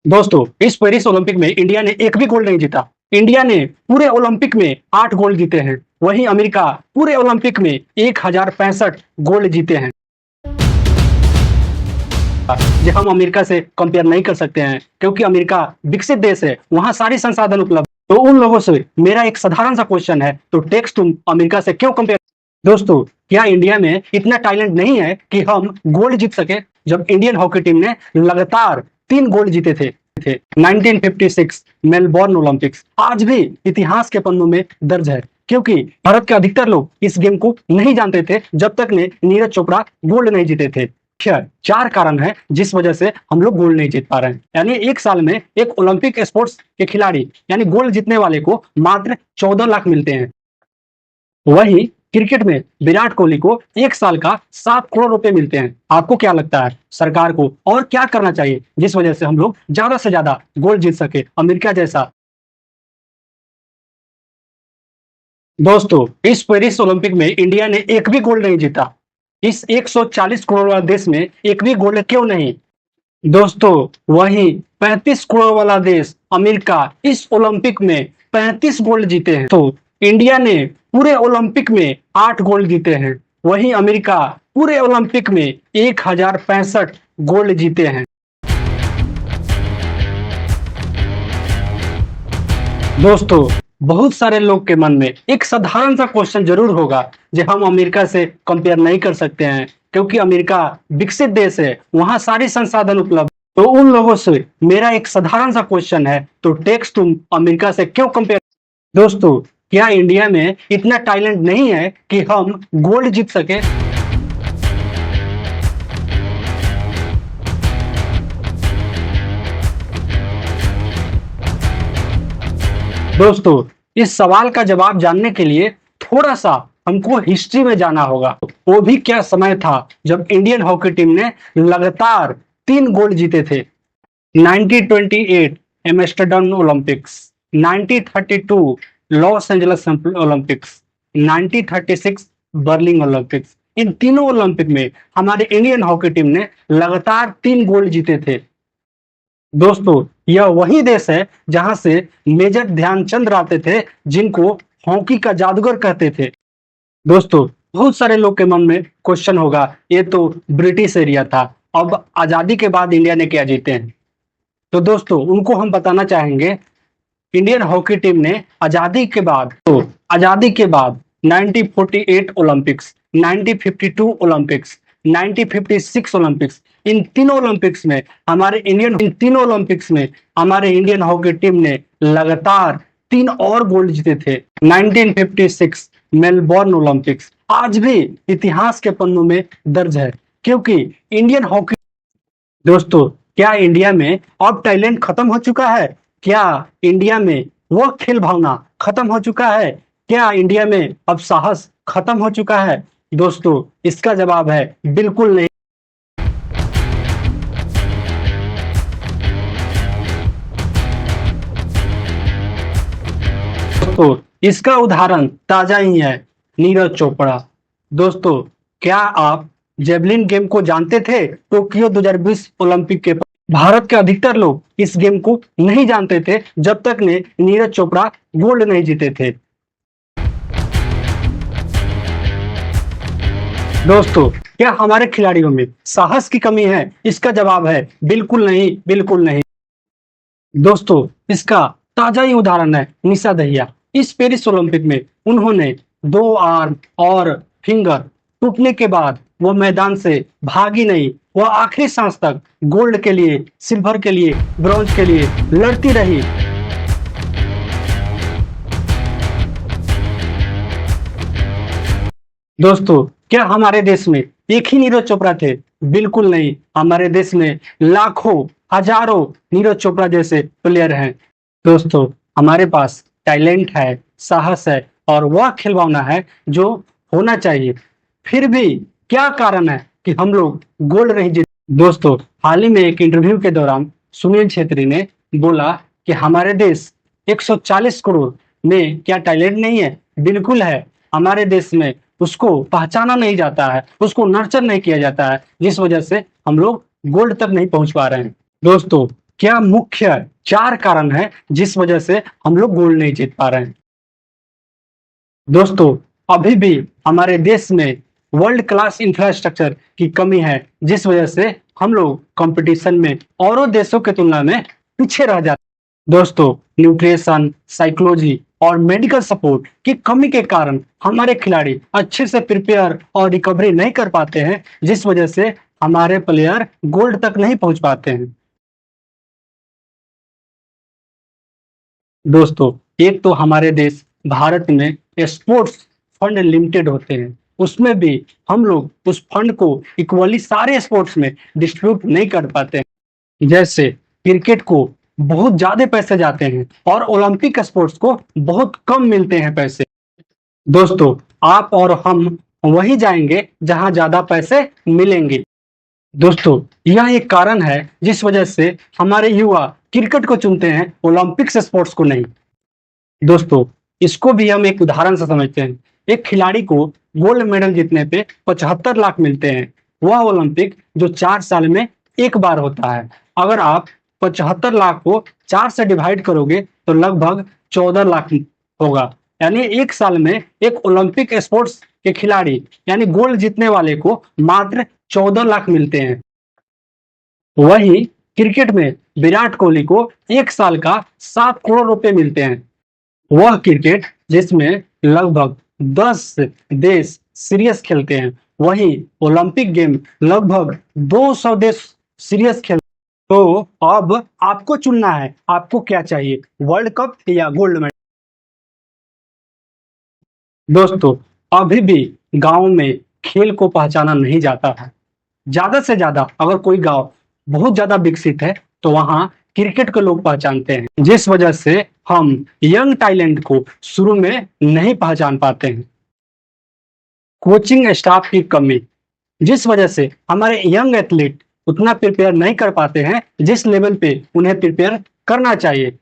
दोस्तों, इस Paris Olympic में इंडिया ने एक भी गोल्ड नहीं जीता। इंडिया ने पूरे ओलंपिक में 8 गोल्ड जीते हैं। वहीं अमेरिका पूरे ओलंपिक में 1065 गोल्ड जीते हैं। जो हम अमेरिका से कंपेयर नहीं कर सकते हैं, क्योंकि अमेरिका विकसित देश है, वहां सारी संसाधन उपलब्ध। तो उन लोगों से मेरा एक साधारण सा क्वेश्चन है, तो टेक्स तुम अमेरिका से क्यों कंपेयर। दोस्तों, क्या इंडिया में इतना टैलेंट नहीं है कि हम गोल्ड जीत सके? जब इंडियन हॉकी टीम ने लगातार 3 गोल्ड जीते थे 1956 मेलबोर्न ओलंपिक्स आज भी इतिहास के पन्नों में दर्ज है, क्योंकि भारत के अधिकतर लोग इस गेम को नहीं जानते थे जब तक ने नीरज चोपड़ा गोल्ड नहीं जीते थे। 4 कारण है जिस वजह से हम लोग गोल्ड नहीं जीत पा रहे हैं। यानी एक साल में एक ओलंपिक स्पोर्ट्स के खिलाड़ी यानी गोल्ड जीतने वाले को मात्र 14 लाख मिलते हैं। वहीं क्रिकेट में विराट कोहली को एक साल का 7 करोड़ रुपए मिलते हैं। आपको क्या लगता है सरकार को और क्या करना चाहिए जिस वजह से हम लोग ज्यादा से ज्यादा गोल्ड जीत सके अमेरिका जैसा? दोस्तों, इस पेरिस ओलंपिक में इंडिया ने एक भी गोल्ड नहीं जीता। इस 140 करोड़ वाले देश में एक भी गोल्ड क्यों नहीं? दोस्तों, वहीं 35 करोड़ वाला देश अमेरिका इस ओलंपिक में 35 गोल्ड जीते हैं। तो इंडिया ने पूरे ओलंपिक में 8 गोल्ड जीते हैं। वहीं अमेरिका पूरे ओलंपिक में 1065 गोल्ड जीते हैं। दोस्तों, बहुत सारे लोग के मन में एक साधारण सा क्वेश्चन जरूर होगा, जो हम अमेरिका से कंपेयर नहीं कर सकते हैं, क्योंकि अमेरिका विकसित देश है, वहां सारी संसाधन उपलब्ध। तो उन लोगों से मेरा एक साधारण सा क्वेश्चन है, तो टैक्स तुम अमेरिका से क्यों कंपेयर। दोस्तों, क्या इंडिया में इतना टैलेंट नहीं है कि हम गोल्ड जीत सके? दोस्तों, इस सवाल का जवाब जानने के लिए थोड़ा सा हमको हिस्ट्री में जाना होगा। वो भी क्या समय था जब इंडियन हॉकी टीम ने लगातार 3 गोल्ड जीते थे। 1928 Amsterdam Olympics, 1932 Los Angeles Olympics, 1936 Berlin Olympics. इन तीनों ओलंपिक में हमारे इंडियन हॉकी टीम ने लगातार 3 गोल्ड जीते थे। दोस्तों, यह वही देश है जहां से मेजर ध्यानचंद आते थे, जिनको हॉकी का जादूगर कहते थे। दोस्तों, बहुत सारे लोग के मन में क्वेश्चन होगा, ये तो ब्रिटिश एरिया था, अब आजादी के बाद इंडिया ने क्या जीते हैं? तो दोस्तों, उनको हम बताना चाहेंगे, इंडियन हॉकी टीम ने आजादी के बाद 1948 ओलंपिक्स, 1952 ओलंपिक्स, 1956 ओलंपिक्स, इन तीनों ओलंपिक्स में हमारे इंडियन हॉकी टीम ने लगातार 3 और गोल्ड जीते थे। 1956 मेलबोर्न ओलंपिक्स आज भी इतिहास के पन्नों में दर्ज है, क्योंकि इंडियन हॉकी। दोस्तों, क्या इंडिया में अब टैलेंट खत्म हो चुका है? क्या इंडिया में वह खेल भावना खत्म हो चुका है? क्या इंडिया में अब साहस खत्म हो चुका है? दोस्तों, इसका जवाब है बिल्कुल नहीं। दोस्तों, इसका उदाहरण ताजा ही है, नीरज चोपड़ा। दोस्तों, क्या आप जेवलिन गेम को जानते थे? टोक्यो 2020 ओलंपिक के भारत के अधिकतर लोग इस गेम को नहीं जानते थे जब तक ने नीरज चोपड़ा गोल्ड नहीं जीते थे। दोस्तों, क्या हमारे खिलाड़ियों में साहस की कमी है? इसका जवाब है बिल्कुल नहीं, बिल्कुल नहीं। दोस्तों, इसका ताजा ही उदाहरण है निशा दहिया। इस पेरिस ओलंपिक में उन्होंने 2 आर्म और फिंगर टूटने के बाद वो मैदान से भागी नहीं, वह आखिरी सांस तक गोल्ड के लिए, सिल्वर के लिए, ब्रॉन्ज के लिए लड़ती रही। दोस्तों, क्या हमारे देश में एक ही नीरज चोपड़ा थे? बिल्कुल नहीं, हमारे देश में लाखों, हजारों नीरज चोपड़ा जैसे प्लेयर हैं। दोस्तों, हमारे पास टैलेंट है, साहस है और वह खेल भावना है जो होना चाहिए। फिर भी क्या कारण है कि हम लोग गोल्ड नहीं जीत। दोस्तों, हाल ही में एक इंटरव्यू के दौरान सुनील छेत्री ने बोला कि हमारे देश 140 करोड़ में क्या टैलेंट नहीं है? बिल्कुल है, हमारे देश में उसको पहचाना नहीं जाता है, उसको नर्चर नहीं किया जाता है, जिस वजह से हम लोग गोल्ड तक नहीं पहुंच पा रहे हैं। दोस्तों, क्या मुख्य 4 कारण है जिस वजह से हम लोग गोल्ड नहीं जीत पा रहे हैं? दोस्तों, अभी भी हमारे देश में वर्ल्ड क्लास इंफ्रास्ट्रक्चर की कमी है, जिस वजह से हम लोग कंपटीशन में औरों देशों की तुलना में पीछे रह जाते हैं। दोस्तों, न्यूट्रिशन, साइकोलॉजी और मेडिकल सपोर्ट की कमी के कारण हमारे खिलाड़ी अच्छे से प्रिपेयर और रिकवरी नहीं कर पाते हैं, जिस वजह से हमारे प्लेयर गोल्ड तक नहीं पहुंच पाते हैं। दोस्तों, एक तो हमारे देश भारत में स्पोर्ट्स फंड लिमिटेड होते हैं, उसमें भी हम लोग उस फंड को इक्वली सारे स्पोर्ट्स में डिस्ट्रीब्यूट नहीं कर पाते हैं। जैसे क्रिकेट को बहुत ज्यादा पैसे जाते हैं और ओलंपिक स्पोर्ट्स को बहुत कम मिलते हैं पैसे। दोस्तों, आप और हम वही जाएंगे जहां ज्यादा पैसे मिलेंगे। दोस्तों, यह एक कारण है जिस वजह से हमारे युवा क्रिकेट को चुनते हैं, ओलंपिक्स स्पोर्ट्स को नहीं। दोस्तों, इसको भी हम एक उदाहरण से समझते हैं। एक खिलाड़ी को गोल्ड मेडल जीतने पे 75 लाख मिलते हैं। वह ओलंपिक जो 4 साल में एक बार होता है। अगर आप 75 लाख को 4 से डिवाइड करोगे तो लगभग 14 लाख होगा। यानी एक साल में एक ओलंपिक स्पोर्ट्स के खिलाड़ी यानी गोल्ड जीतने वाले को मात्र 14 लाख मिलते हैं। वहीं क्रिकेट में विराट कोहली को एक साल का 7 करोड़ रुपए मिलते हैं। वह क्रिकेट जिसमें लगभग 10 देश सीरीज खेलते हैं, वहीं ओलंपिक गेम लगभग 200 देश सीरीज खेलते हैं। तो अब आपको चुनना है, आपको क्या चाहिए, वर्ल्ड कप या गोल्ड मेडल? दोस्तों, अभी भी गांव में खेल को पहचाना नहीं जाता है। ज्यादा से ज्यादा अगर कोई गांव बहुत ज्यादा विकसित है तो वहां क्रिकेट को लोग पहचानते हैं, जिस वजह से हम यंग टैलेंट को शुरू में नहीं पहचान पाते हैं। कोचिंग स्टाफ की कमी, जिस वजह से हमारे यंग एथलीट उतना प्रिपेयर नहीं कर पाते हैं जिस लेवल पे उन्हें प्रिपेयर करना चाहिए।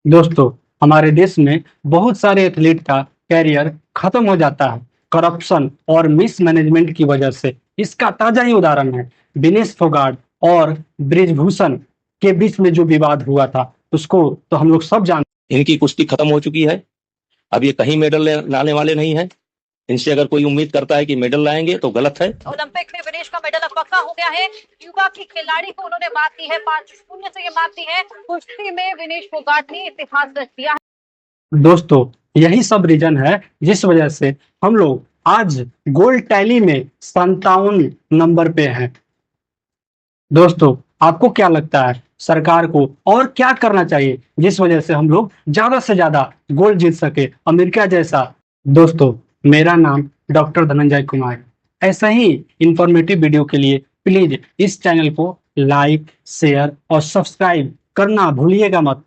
दोस्तों, हमारे देश में बहुत सारे एथलीट का कैरियर खत्म हो जाता है करप्शन और मिसमैनेजमेंट की वजह से। इसका ताजा ही उदाहरण है विनेश फोगाट और ब्रिजभूषण के बीच में जो विवाद हुआ था, उसको तो हम लोग सब जानते इनकी कुश्ती खत्म हो चुकी है। अब ये कहीं मेडल लाने वाले नहीं है। इनसे अगर कोई उम्मीद करता है कि मेडल लाएंगे तो गलत है। ओलंपिक में विनेश का मेडल अब पक्का हो गया है। युवा की खिलाड़ी को उन्होंने मात दी है, 5-0 से ये मात दी है। कुश्ती में विनेश फोगाट ने इतिहास रच दिया है। दोस्तों, यही सब रीजन है जिस वजह से हम लोग आज गोल्ड टैली में 57 नंबर पे हैं। दोस्तों, आपको क्या लगता है सरकार को और क्या करना चाहिए जिस वजह से हम लोग ज्यादा से ज्यादा गोल्ड जीत सके अमेरिका जैसा? दोस्तों, मेरा नाम डॉक्टर धनंजय कुमार है। ऐसा ही इंफॉर्मेटिव वीडियो के लिए प्लीज इस चैनल को लाइक, शेयर और सब्सक्राइब करना भूलिएगा मत।